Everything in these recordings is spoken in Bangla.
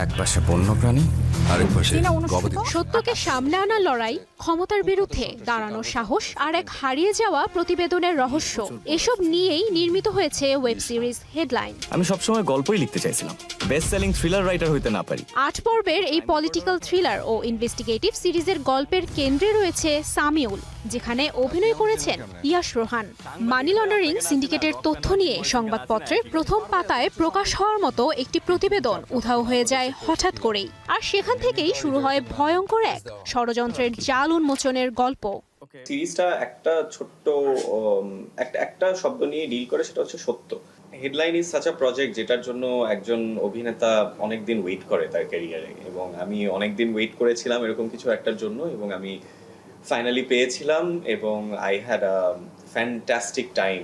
এক পাশে বন্যপ্রাণী আরেক পাশে গবাদি সত্যকে সামনে আনার লড়াই, ক্ষমতার বিরুদ্ধে দাঁড়ানোর সাহস আর এক হারিয়ে যাওয়া প্রতিবেদনের রহস্য, এসব নিয়েই নির্মিত হয়েছে ওয়েব সিরিজ হেডলাইন। আমি সবসময় গল্পই লিখতে চাইছিলাম, বেস্ট সেলিং থ্রিলার রাইটার হইতে না পারি। ৮ পর্বের এই পলিটিক্যাল থ্রিলার ও ইনভেস্টিগেটিভ সিরিজের গল্পের কেন্দ্রে রয়েছে সামিউল, যেখানে অভিনয় করেছেন ইয়াশ রোহান। মানি লন্ডারিং সিন্ডিকেটের তথ্য নিয়ে সংবাদপত্রের প্রথম পাতায় প্রকাশ হওয়ার মতো একটি প্রতিবেদন উধাও হয়ে যায় হঠাৎ করেই, আর সেখান থেকেই শুরু হয় ভয়ঙ্কর এক ষড়যন্ত্রের জাল উন্মোচনের গল্প। সিরিজটা একটা ছোট্ট একটা শব্দ নিয়ে ডিল করে, সেটা হচ্ছে সত্য। Headline is such a project যেটার জন্য একজন অভিনেতা অনেকদিন ওয়েট করে তার ক্যারিয়ারে, এবং আমি অনেকদিন ওয়েট করেছিলাম এরকম কিছু একটার জন্য, এবং আমি ফাইনালি পেয়েছিলাম, এবং I had a fantastic time.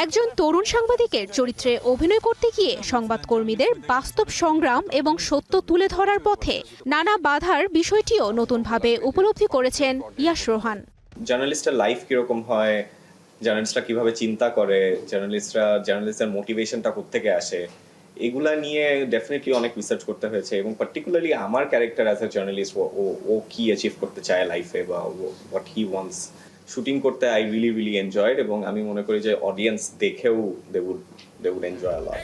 একজন তরুণ সাংবাদিকের চরিত্রে অভিনয় করতে গিয়ে সংবাদকর্মীদের বাস্তব সংগ্রাম এবং সত্য তুলে ধরার পথে নানা বাধার বিষয়টিও নতুনভাবে উপলব্ধি করেছেন ইয়াশ রোহান। জার্নালিস্টের লাইফ কিরকম হয়, জার্নালিস্টরা কিভাবে চিন্তা করে, জার্নালিস্টের মোটিভেশনটা কোত্থেকে আসে, এগুলা নিয়ে ডেফিনেটলি অনেক রিসার্চ করতে হয়েছে, এবং পার্টিকুলারলি আমার ক্যারেক্টার অ্যাজ এ জার্নালিস্ট, ও কি অ্যাচিভ করতে চায় লাইফে, বা হোয়াট হি ওয়ান্টস। শুটিং করতে আই রিলি এনজয়েড, এবং আমি মনে করি যে অডিয়েন্স দেখেও দে উড এনজয় আ লট।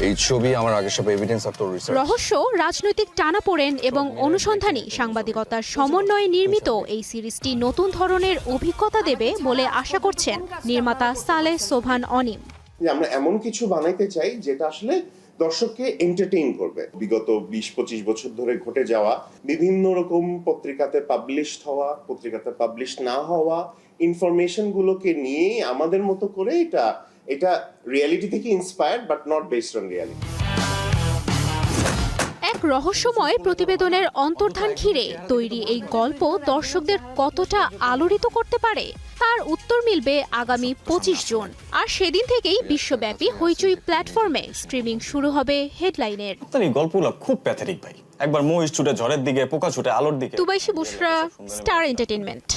এই ছবি আমার আগে সব এভিডেন্স আর তোর রিসার্চ। রহস্য, রাজনৈতিক টানাপোড়েন এবং অনুসন্ধানী সাংবাদিকতার সমন্বয়ে নির্মিত এই সিরিজটি নতুন ধরনের অভিজ্ঞতা দেবে বলে আশা করছেন নির্মাতা সালেহ সোবহান অনিম। আমরা এমন কিছু বানাইতে চাই যেটা আসলে দর্শককে এন্টারটেইন করবে। বিগত ২০-২৫ বছর ধরে ঘটে যাওয়া বিভিন্ন রকম পত্রিকাতে পাবলিশড হওয়া, পত্রিকাতে পাবলিশ না হওয়া ইনফরমেশন গুলোকে নিয়ে আমাদের মতো করে এটা রিয়েলিটি থেকে inspired but not based on reality. এক রহস্যময় প্রতিবেদনের অন্তর্ধান ঘিরে তৈরি এই গল্প দর্শকদের কতটা আলোড়িত করতে পারে তার উত্তর মিলবে আগামী ২৫ জুন। আর সেদিন থেকেই বিশ্বব্যাপী হইচই প্ল্যাটফর্মে স্ট্রিমিং শুরু হবে হেডলাইনের। এই গল্পগুলো খুব প্যাথেটিক ভাই, একবার মহিষ ছুটে ঝড়ের দিকে, পোকা ছুটে আলোর দিকে। তুবাইশি বুশরা, স্টার এন্টারটেইনমেন্ট।